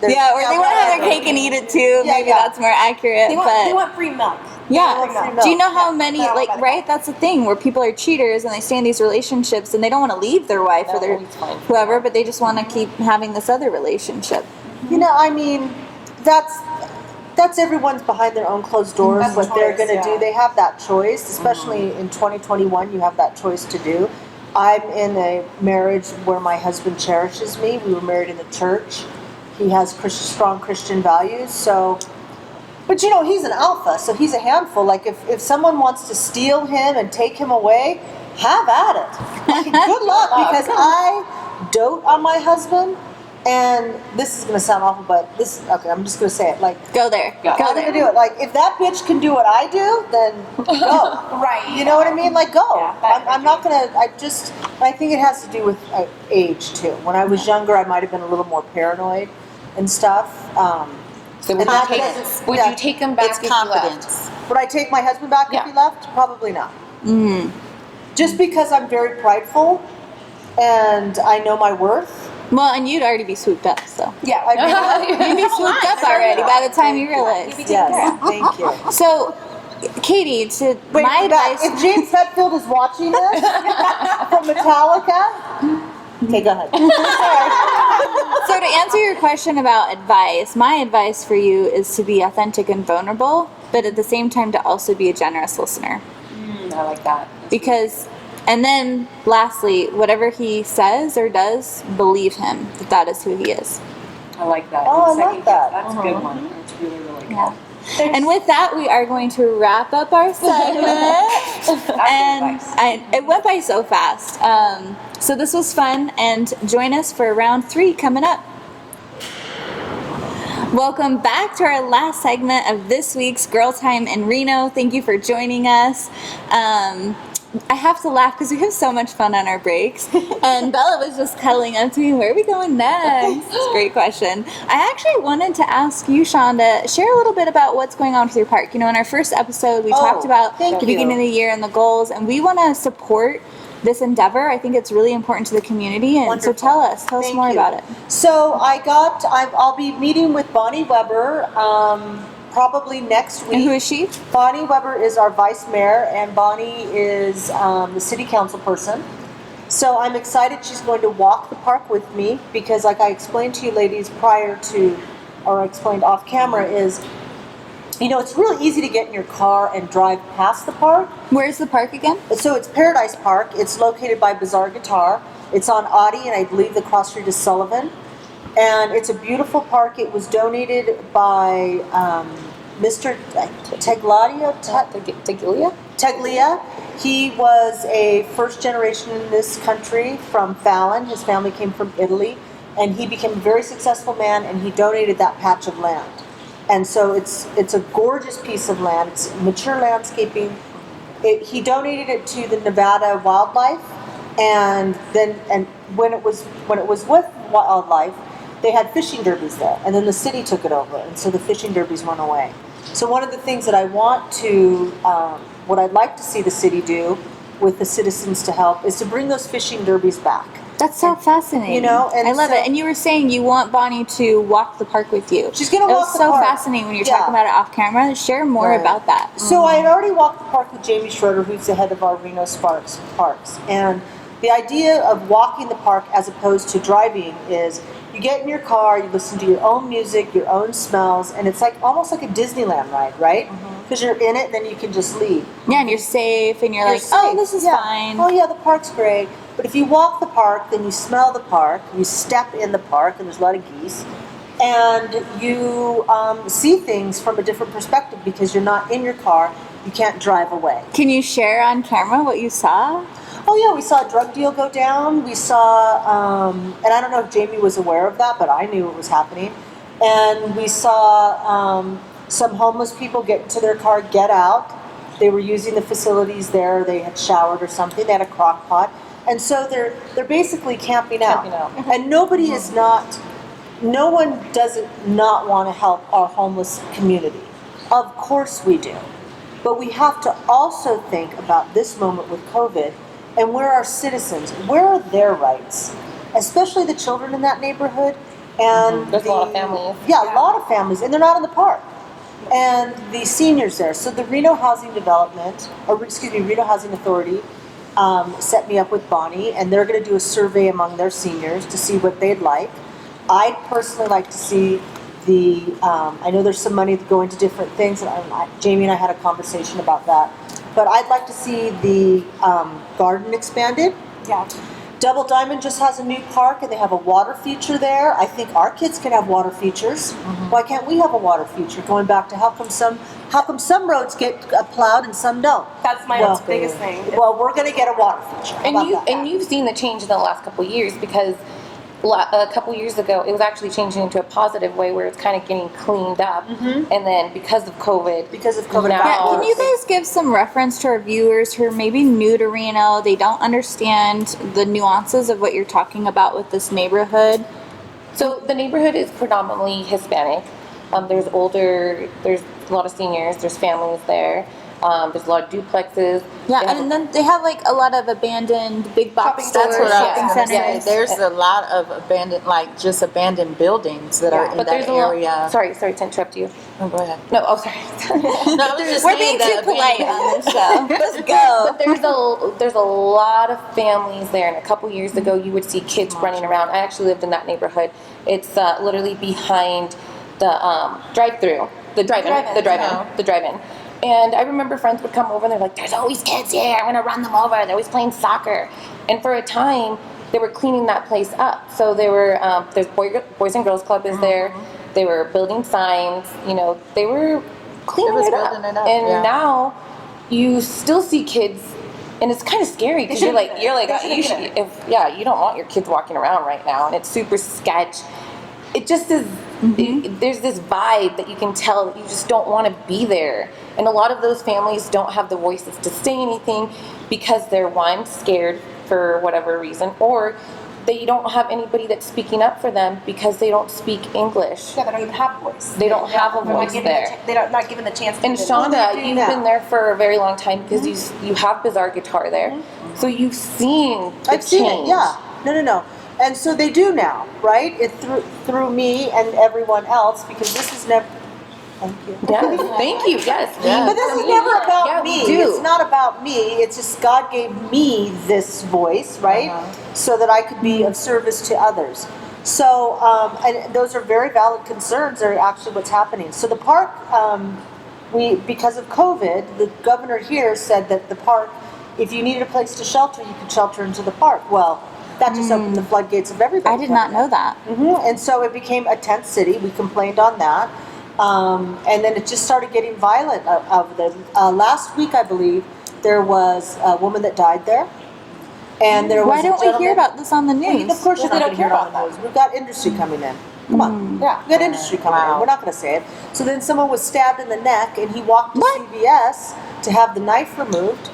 Yeah, or they want to have their cake and eat it too. Yeah, Maybe yeah. that's more accurate. They but want free milk. yeah. free milk. Do you know how many, Yeah. like, right? That's the thing where people are cheaters and they stay in these relationships and they don't want to leave their wife or their it's fine. whoever, but they just want to keep having this other relationship. You know, I mean, that's everyone's behind their own closed doors, That's a what they're choice, going to yeah. do. They have that choice, especially in 2021, you have that choice to do. I'm in a marriage where my husband cherishes me. We were married in the church. He has strong Christian values, so... But you know, he's an alpha, so he's a handful. Like, if someone wants to steal him and take him away, have at it. Like, good luck, because I dote on my husband, and this is going to sound awful, but okay, I'm just going to say it. Like, Go there. Go I'm going there. to do it. Like, if that bitch can do what I do, then go. Right. You know what I mean? Like, go. Yeah, I'm not going to, I think it has to do with age, too. When I was younger, I might have been a little more paranoid and stuff. So would, And you that take, doesn't- would yeah. you take him back It's if he left? confidence. Would I take my husband back Yeah. if he left? Probably not. Just because I'm very prideful and I know my worth. Well, and you'd already be swooped up, so. Yeah. You'd be swooped up already by the time you realize. Yes, thank you. So, Katie, to Wait, my back. advice. If James Hetfield is watching this from Metallica, okay, go ahead. So to answer your question about advice, my advice for you is to be authentic and vulnerable, but at the same time to also be a generous listener. I like that. Because, and then lastly, whatever he says or does, believe him that is who he is. I like that. Oh, I Second like that. guess, that's a good one. That's really, really good. Yeah. And with that, we are going to wrap up our segment. And it went by so fast. So this was fun, and join us for round 3 coming up. Welcome back to our last segment of this week's Girl Time in Reno. Thank you for joining us. I have to laugh because we have so much fun on our breaks. And Bella was just cuddling up to me, where are we going next? It's a great question. I actually wanted to ask you, Shanda, share a little bit about what's going on with your park. You know, in our first episode, we talked about thank the beginning you. of the year and the goals, and we want to support this endeavor. I think it's really important to the community, and Wonderful. so tell us Thank more you. about it. So I'll be meeting with Bonnie Weber probably next week. And who is she? Bonnie Weber is our vice mayor, and Bonnie is the city council person. So I'm excited she's going to walk the park with me, because like I explained to you ladies I explained off camera, is, you know, it's really easy to get in your car and drive past the park. Where's the park again? So it's Paradise Park. It's located by Bazaar Guitar. It's on Audie, and I believe the cross street is Sullivan. And it's a beautiful park. It was donated by Mr. Teglia. He was a first generation in this country from Fallon. His family came from Italy, and he became a very successful man, and he donated that patch of land. And so it's a gorgeous piece of land. It's mature landscaping. He donated it to the Nevada Wildlife, and when it was with Wildlife, they had fishing derbies there, and then the city took it over, and so the fishing derbies went away. So one of the things that I want to, what I'd like to see the city do with the citizens to help, is to bring those fishing derbies back. That's so fascinating. You know, and I love so- it. And you were saying you want Bonnie to walk the park with you. She's gonna It walk was the so park. fascinating when you're Yeah. talking about it off camera. Share more Right. about that. So I had already walked the park with Jamie Schroeder, who's the head of our Reno Sparks Parks. And the idea of walking the park as opposed to driving is you get in your car, you listen to your own music, your own smells, and it's like almost like a Disneyland ride, right? Because you're in it, then you can just leave. Yeah, and you're safe, and you're like, You're oh, safe. this is Yeah. fine. Oh yeah, the park's great. But if you walk the park, then you smell the park, you step in the park, and there's a lot of geese, and you see things from a different perspective because you're not in your car. You can't drive away. Can you share on camera what you saw? Oh yeah, we saw a drug deal go down. We saw, and I don't know if Jamie was aware of that, but I knew it was happening. And we saw some homeless people get into their car, get out. They were using the facilities there. They had showered or something. They had a crock pot, and so they're basically camping out. Camping out. And nobody is not. No one doesn't not want to help our homeless community. Of course we do. But we have to also think about this moment with COVID and where our citizens, where are their rights? Especially the children in that neighborhood and There's a lot of families. Yeah, a lot of families, and they're not in the park. And the seniors there. So the Reno Housing Development, or excuse me, Reno Housing Authority set me up with Bonnie, and they're going to do a survey among their seniors to see what they'd like. I'd personally like to see I know there's some money going to different things, and Jamie and I had a conversation about that. But I'd like to see the garden expanded. Yeah. Double Diamond just has a new park, and they have a water feature there. I think our kids can have water features. Why can't we have a water feature? Going back to how come some roads get plowed and some don't? That's my biggest thing. Well, we're going to get a water feature. How about that? And you've seen the change in the last couple of years because a couple years ago it was actually changing into a positive way where it's kind of getting cleaned up, and then because of COVID, now- Yeah, can you guys give some reference to our viewers who are maybe new to Reno? They don't understand the nuances of what you're talking about with this neighborhood. So the neighborhood is predominantly Hispanic. There's a lot of seniors. There's families there. There's a lot of duplexes. Yeah, They have and then they have like a lot of abandoned big box Shopping stores, centers. That's what I shopping was gonna say. centers. There's a lot of abandoned buildings that are in but that there's a area. lot. Sorry to interrupt you. Oh, go ahead. No, sorry. No, I was just We're saying being too that polite on this show. Let's go. But there's a lot of families there, and a couple years ago you would see kids running around. I actually lived in that neighborhood. It's literally behind the drive-through, the drive-in. And I remember friends would come over and they're like, "There's always kids here. I'm gonna run them over. They're always playing soccer." And for a time, they were cleaning that place up. So they were there's Boys and Girls Club is there. They were building signs. You know, they were cleaning it up. And yeah. now you still see kids, and it's kind of scary because you're like you don't want your kids walking around right now, and it's super sketch. It just is. There's this vibe that you can tell that you just don't want to be there, and a lot of those families don't have the voices to say anything because they're scared for whatever reason, or they don't have anybody that's speaking up for them because they don't speak English. Yeah, they don't even have a voice. They don't have a They're not voice given there. They're not given the chance to And even- Shanda, do you've now. been there for a very long time because you have Bizarre Guitar there, so you've seen the I've seen change. it, yeah. No. And so they do now, right? It through me and everyone else, because this is never. Thank you. Yeah, thank you. Yes, But this is never about Yeah, me. we do. It's not about me. It's just God gave me this voice, right? So that I could be of service to others. So, and those are very valid concerns. Are actually what's happening. So the park, because of COVID, the governor here said that the park, if you needed a place to shelter, you could shelter into the park. Well, that just opened the floodgates of everybody. I did not know that. And so it became a tent city. We complained on that. And then it just started getting violent of them. Last week, I believe, there was a woman that died there. And there was Why a don't we hear gentleman- about this on the news? Of course, you're Well, not they going to don't hear care about about the news. We've got industry coming in. Come on. Yeah. We've got industry coming in. We're not going to say it. So then someone was stabbed in the neck, and he walked to CVS to have the knife removed.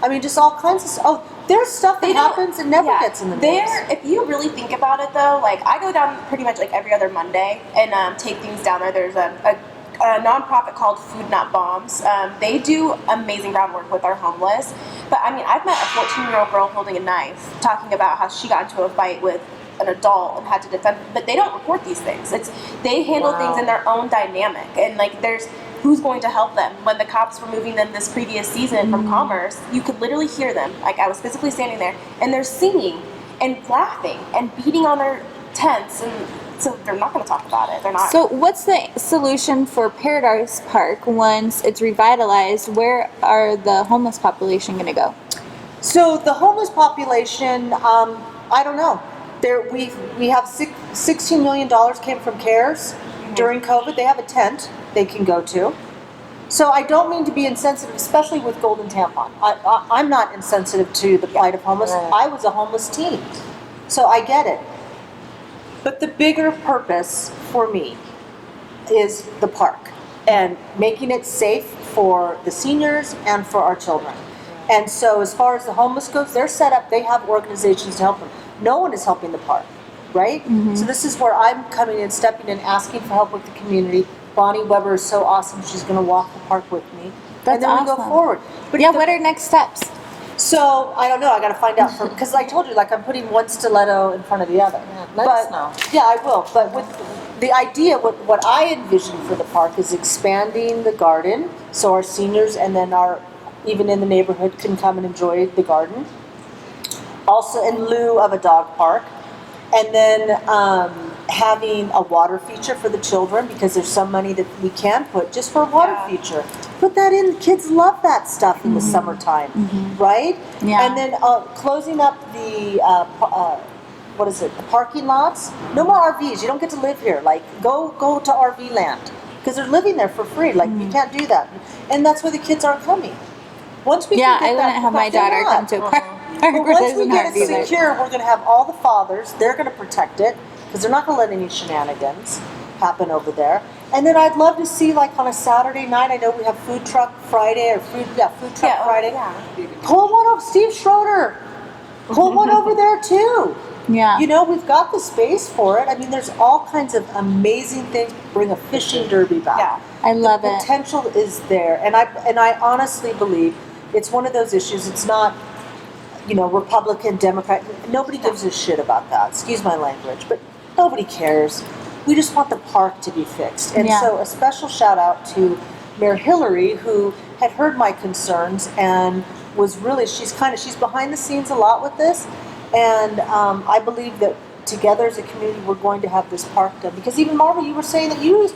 I mean, just all kinds of stuff. Oh, there's stuff that happens and never gets in the news. If you really think about it, though, like I go down pretty much like every other Monday and take things down there. There's a nonprofit called Food Not Bombs. They do amazing groundwork with our homeless. But I mean, I've met a 14-year-old girl holding a knife, talking about how she got into a fight with an adult and had to defend. But they don't report these things. They handle things in their own dynamic, and like there's who's going to help them. When the cops were moving them this previous season from Commerce, you could literally hear them. Like I was physically standing there, and they're singing and laughing and beating on their tents, and so they're not going to talk about it. They're not. So what's the solution for Paradise Park once it's revitalized? Where are the homeless population going to go? So the homeless population, I don't know. We have $16 million came from CARES during COVID. They have a tent they can go to. So I don't mean to be insensitive, especially with Golden Tampon. I'm not insensitive to the plight of homeless. I was a homeless teen, so I get it. But the bigger purpose for me is the park and making it safe for the seniors and for our children. And so as far as the homeless goes, they're set up, they have organizations to help them. No one is helping the park, right? So this is where I'm coming in, stepping in, asking for help with the community. Bonnie Weber is so awesome. She's going to walk the park with me. That's and then we go awesome. forward. But Yeah, what are next steps? So I don't know. I got to find out because I told you, like I'm putting one stiletto in front of the other. Let us know. Yeah, I will. But with the idea, what I envision for the park is expanding the garden, so our seniors and then our even in the neighborhood can come and enjoy the garden. Also in lieu of a dog park, and then having a water feature for the children because there's some money that we can put just for a water feature. Put that in. Kids love that stuff in the summertime, right? Yeah. And then closing up the what is it? The parking lots. No more RVs. You don't get to live here. Like go to RV land because they're living there for free. Like you can't do that, and that's why the kids aren't coming. Once we Yeah, can get I that, wouldn't have my they're daughter not. come to a park. But where once there's we an get RV it there. secure, we're going to have all the fathers. They're going to protect it because they're not going to let any shenanigans happen over there. And then I'd love to see, like on a Saturday night, I know we have food truck Friday or food truck Friday. Pull one over, Steve Schroeder. Pull one over there too. Yeah. You know, we've got the space for it. I mean, there's all kinds of amazing things. Bring a fishing derby back. Yeah. I love The it. potential is there, and I honestly believe it's one of those issues. It's not, you know, Republican, Democrat. Nobody gives a shit about that. Excuse my language, but nobody cares. We just want the park to be fixed. And Yeah. so a special shout out to Mayor Hillary, who had heard my concerns and was really, she's behind the scenes a lot with this. And I believe that together as a community, we're going to have this park done. Because even Marva, you were saying that you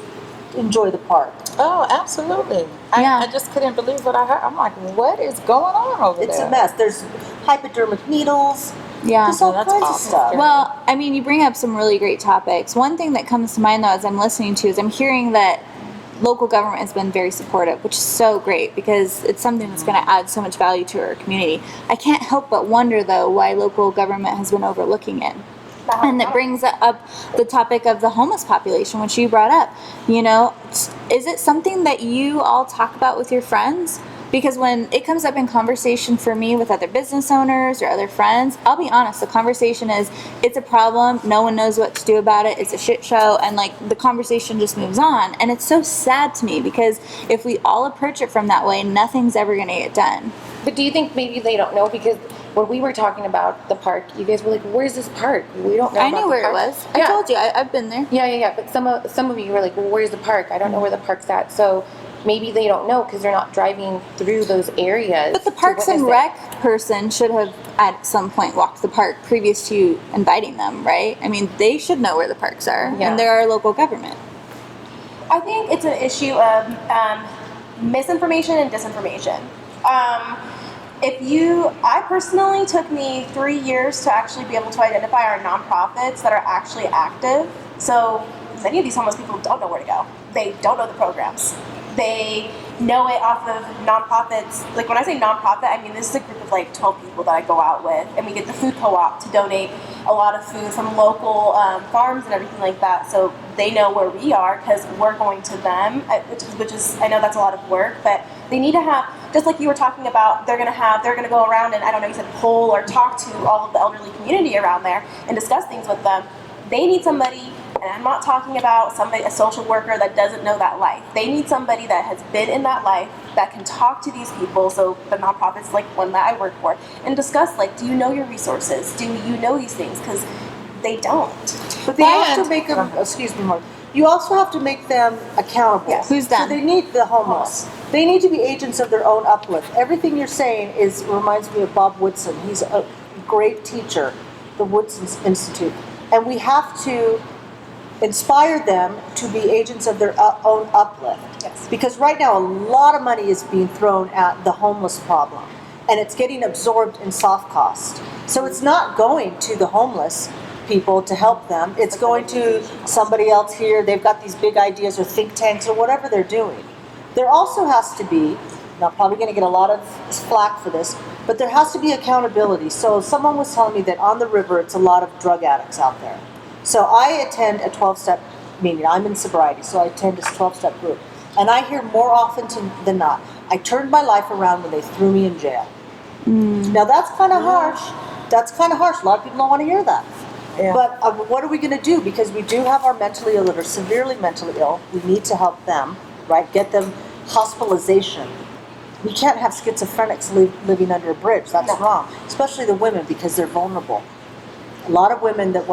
enjoy the park. Oh, absolutely. Yeah. I just couldn't believe what I heard. I'm like, what is going on over It's there? a mess. There's hypodermic needles. Yeah. There's all That's kinds of awesome. stuff. Well, I mean, you bring up some really great topics. One thing that comes to mind, though, as I'm listening to, is I'm hearing that local government has been very supportive, which is so great because it's something that's going to add so much value to our community. I can't help but wonder, though, why local government has been overlooking it. And it brings up the topic of the homeless population, which you brought up. You know, is it something that you all talk about with your friends? Because when it comes up in conversation for me with other business owners or other friends, I'll be honest, the conversation is, it's a problem, no one knows what to do about it, it's a shit show, and like the conversation just moves on. And it's so sad to me because if we all approach it from that way, nothing's ever going to get done. But do you think maybe they don't know? Because when we were talking about the park, you guys were like, "Where's this park? We don't know." I about knew the where it park." was. Yeah. I told you, I've been there. Yeah. But some of you were like, "Well, where's the park? I don't know where the park's at." So maybe they don't know because they're not driving through those areas. But the to Parks and witness it. Rec person should have at some point walked the park previous to you inviting them, right? I mean, they should know where the parks are, Yeah. and they're our local government. I think it's an issue of misinformation and disinformation. I personally took me 3 years to actually be able to identify our nonprofits that are actually active. So many of these homeless people don't know where to go. They don't know the programs. They know it off of nonprofits. Like when I say nonprofit, I mean this is a group of like 12 people that I go out with, and we get the food co-op to donate a lot of food from local farms and everything like that. So they know where we are because we're going to them, which is I know that's a lot of work, but they need to have, just like you were talking about, they're gonna go around and I don't know, you said poll or talk to all of the elderly community around there and discuss things with them. They need somebody And I'm not talking about somebody, a social worker that doesn't know that life. They need somebody that has been in that life that can talk to these people. So the nonprofits like one that I work for and discuss, like, do you know your resources? Do you know these things? Because they don't. But they have to make them, excuse me, Mark, you also have to make them accountable. Yes. Who's them? So they need the homeless. They need to be agents of their own uplift. Everything you're saying reminds me of Bob Woodson. He's a great teacher, the Woodson Institute. And we have to inspire them to be agents of their own uplift. Yes. Because right now a lot of money is being thrown at the homeless problem, and it's getting absorbed in soft cost. So it's not going to the homeless people to help them. It's going to somebody else here. They've got these big ideas or think tanks or whatever they're doing. There also has to be, and I'm probably going to get a lot of flack for this, but there has to be accountability. So someone was telling me that on the river it's a lot of drug addicts out there. So I attend a 12-step meeting. I'm in sobriety, so I attend this 12-step group. And I hear more often than not, I turned my life around when they threw me in jail. Now that's kind of harsh. That's kind of harsh. A lot of people don't want to hear that. Yeah. But what are we going to do? Because we do have our mentally ill that are severely mentally ill. We need to help them, right? Get them hospitalization. We can't have schizophrenics living under a bridge. That's wrong. Especially the women, because they're vulnerable. A lot of women that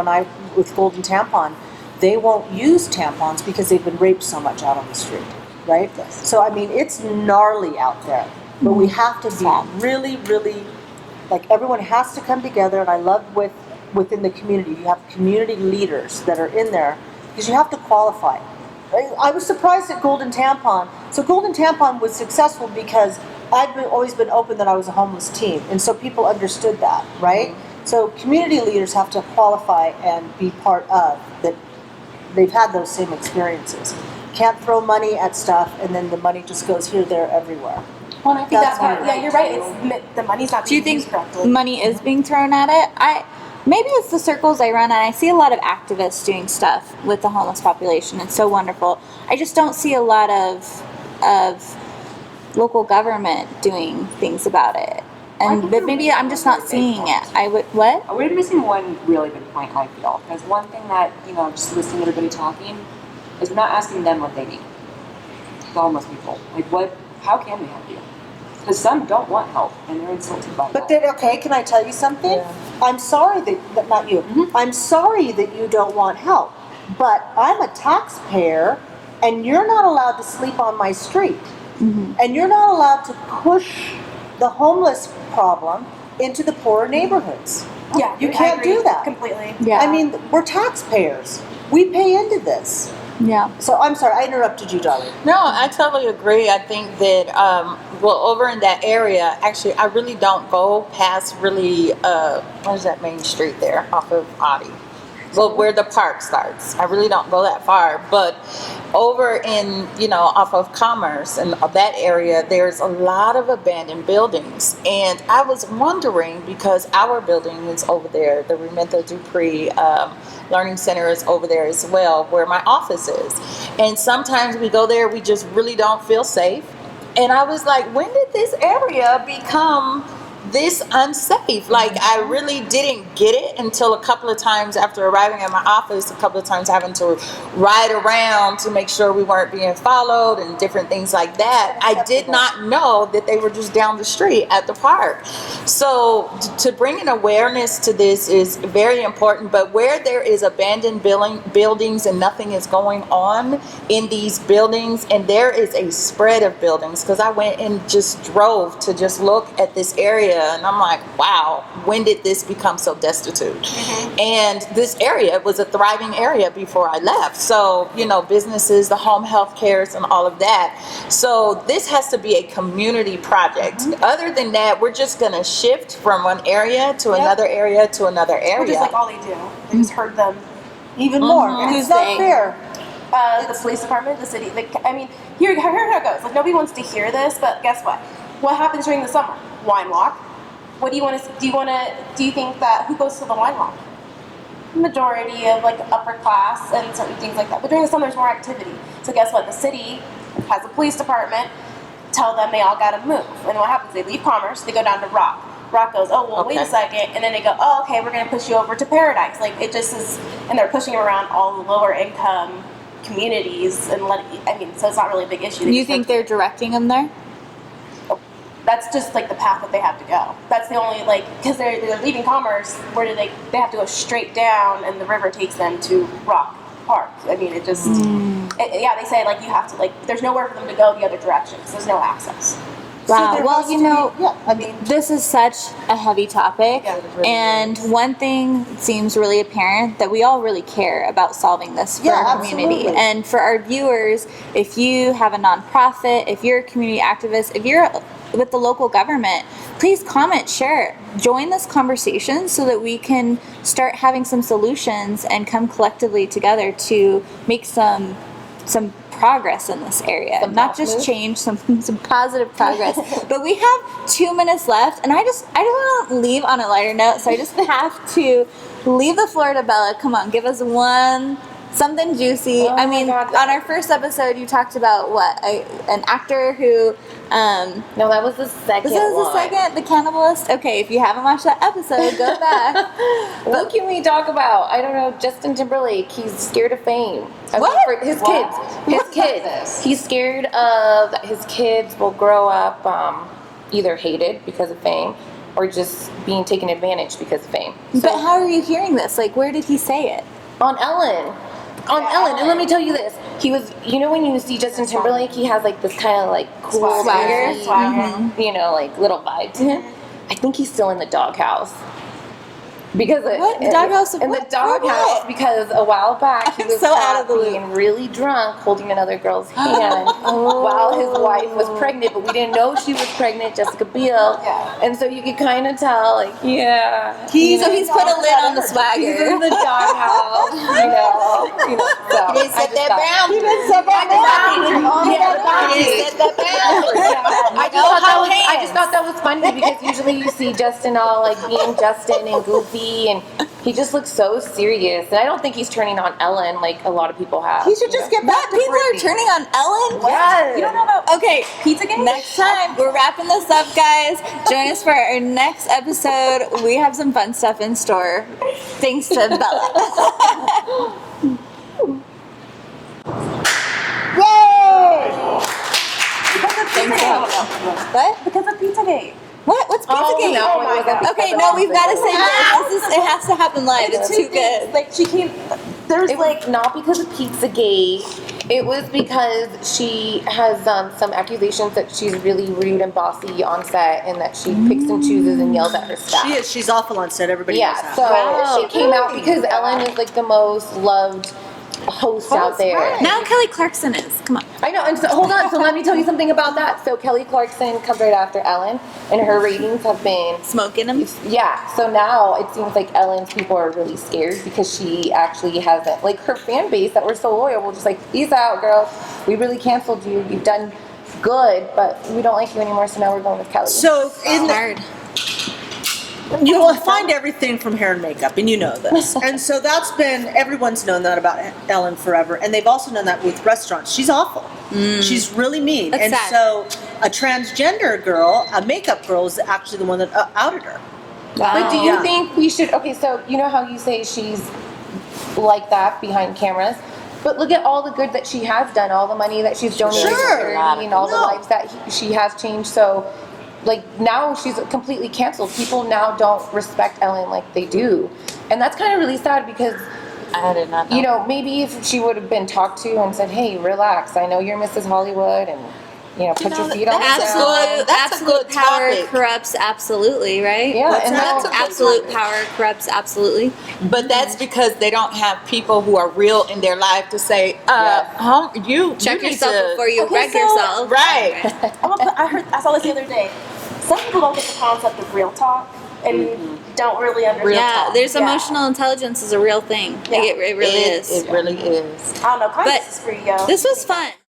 with Golden Tampon, they won't use tampons because they've been raped so much out on the street, right? Yes. So, I mean, it's gnarly out there. But we have to be really, really, like, everyone has to come together. And I love within the community, you have community leaders that are in there because you have to qualify. I was surprised at Golden Tampon. So Golden Tampon was successful because always been open that I was a homeless teen. And so people understood that, right? So community leaders have to qualify and be part of that. They've had those same experiences. Can't throw money at stuff and then the money just goes here, there, everywhere. Well, and I think That's that part, right. yeah, you're right. It's the money's not Do you being think used correctly. money is being thrown at it? Maybe it's the circles I run, and I see a lot of activists doing stuff with the homeless population. It's so wonderful. I just don't see a lot of local government doing things about it. And but maybe I'm just not seeing it. What? We're missing one really good point, I feel. Because one thing that, just listening to everybody talking, is we're not asking them what they need. The homeless people. Like, how can we help you? Because some don't want help, and they're insulted by But that. then, okay, can I tell you something? Yeah. I'm sorry that not you. I'm sorry that you don't want help, but I'm a taxpayer, and you're not allowed to sleep on my street, and you're not allowed to push the homeless problem into the poorer neighborhoods. Yeah, You I can't agree do that. completely. Yeah. I mean, we're taxpayers. We pay into this. Yeah. So I'm sorry, I interrupted you, darling. No, I totally agree. I think that, over in that area, actually, I really don't go past really, what is that main street there off of Audi? Well, where the park starts. I really don't go that far. But over in, off of Commerce and that area, there's a lot of abandoned buildings. And I was wondering, because our building is over there, the Rementa Dupree Learning Center is over there as well, where my office is. And sometimes we go there, we just really don't feel safe. And I was like, when did this area become this unsafe? Like, I really didn't get it until a couple of times after arriving at my office, a couple of times having to ride around to make sure we weren't being followed and different things like that. I did not know that they were just down the street at the park. So to bring an awareness to this is very important. But where there is abandoned buildings and nothing is going on in these buildings, and there is a spread of buildings, because I went and just drove to just look at this area, and I'm like, wow, when did this become so destitute? And this area was a thriving area before I left. So, businesses, the home health cares and all of that. So this has to be a community project. Other than that, we're just going to shift from one area to another area to another area. Which is like all they do. They just hurt them. Even more. Mhm. It's not fair. The police department, the city. Here how it goes. Like, nobody wants to hear this, but guess what? What happens during the summer? Wine walk. What do you want to? Do you think that who goes to the wine walk? Majority of upper class and certain things like that. But during the summer, there's more activity. So guess what? The city has a police department. Tell them they all got to move. And what happens? They leave Commerce. They go down to Rock. Rock goes, oh, well, wait a Okay. second. And then they go, oh, okay, we're going to push you over to Paradise. Like, it just is, and they're pushing him around all the lower income communities. And so it's not really a big issue. They You just think they're directing them there? that's just like the path that they have to go. That's the only because they're leaving Commerce. Where do they have to go straight down, and the river takes them to Rock Park. I mean, it just they say you have to there's nowhere for them to go the other direction. So there's no access. Wow. there Well, must you be- know, yeah, I mean, this is such a heavy topic, Yeah, it really and one thing seems really apparent that we all really care about solving this for Yeah, our community. absolutely. And for our viewers, if you have a nonprofit, if you're a community activist, if you're with the local government, please comment, share, join this conversation so that we can start having some solutions and come collectively together to make some progress in this area. Some Not house just moves? change, some positive progress. But we have 2 minutes left, and I just want to leave on a lighter note, so I just have to leave the floor to Bella. Come on, give us something juicy. Oh I my mean, God. on our first episode, you talked about an actor who. No, that was the second This was the one. second, the cannibalist. Okay, if you haven't watched that episode, go back. What can we talk about? I don't know. Justin Timberlake. He's scared of fame. I mean, What? for his What? kids. His kids. He's scared of that his kids will grow up either hated because of fame or just being taken advantage because of fame. But how are you hearing this? Where did he say it? On Ellen. On Yeah, Ellen. And let Ellen. me tell you this. He was, when you see Justin Timberlake, he has this kind of cool, Swagger. boozy, Swagger. little vibe to him. I think he's still in the doghouse. Because What? The doghouse of in what? the doghouse For what? because a while back he I'm was so out caught of the loop. being really drunk holding another girl's hand while his wife was pregnant, but we didn't know she was pregnant, Jessica Biel. Yeah. And so you could kind of tell, So he's put a lid on the he's in swagger. the doghouse, So He didn't set that boundary. He didn't set that boundary. He didn't set that boundary. I just thought that was funny because usually you see Justin all being Justin and goofy, and he just looks so serious. And I don't think he's turning on Ellen like a lot of people have. he should just get back What? to People are Britney. turning on Ellen? Yes. You don't know about Okay, Pizzagate? next time we're wrapping this up, guys. Join us for our next episode. We have some fun stuff in store. Thanks to Bella. Yay! Because of Pizzagate. What? Because of Pizzagate. What? What's Pizzagate? no, it wasn't Okay, because no, of we've got to say this. It has to happen live. It's too good. She came. There's It was not because of Pizzagate. It was because she has some accusations that she's really rude and bossy on set, and that she picks and chooses and yells at her staff. She is. She's awful on set. Everybody knows Yeah, that. so Wow. she came out because Ellen is the most loved host out there. right. Now Kelly Clarkson is. Come on. I know, and so hold on. So let me tell you something about that. So Kelly Clarkson comes right after Ellen, and her ratings have been Smoking him. So now it seems like Ellen's people are really scared because she actually hasn't her fan base that were so loyal will just peace out, girl. We really canceled you. You've done good, but we don't like you anymore. So now we're going with Kelly. So in the, Hard. you will find everything from hair and makeup, and you know this. And so that's been, everyone's known that about Ellen forever, and they've also known that with restaurants. She's awful. She's really mean. That's and sad. so a transgender girl, a makeup girl, is actually the one that outed her. But do you Yeah. think we should? Okay, so you know how you say she's like that behind cameras, but look at all the good that she has done, all the money that she's donated to Sure. charity, and all the No. lives that she has changed. So, now she's completely canceled. People now don't respect Ellen like they do, and that's kind of really sad because. I did not know. Maybe if she would have been talked to and said, "Hey, relax. I know you're Mrs. Hollywood, and put your feet on the ground." That's a good power topic. corrupts absolutely, right? Yeah, and That's now- a good Absolute topic. power corrupts absolutely. But that's because they don't have people who are real in their life to say, you Check need yourself to- before you Okay, wreck so- yourself. Right. I saw this the other day. Some people don't get the concept of real talk and don't really understand. Yeah, there's Yeah. emotional intelligence is a real thing. Yeah. It really is. It really is. I don't know. Kindness But is free, yo. This was fun.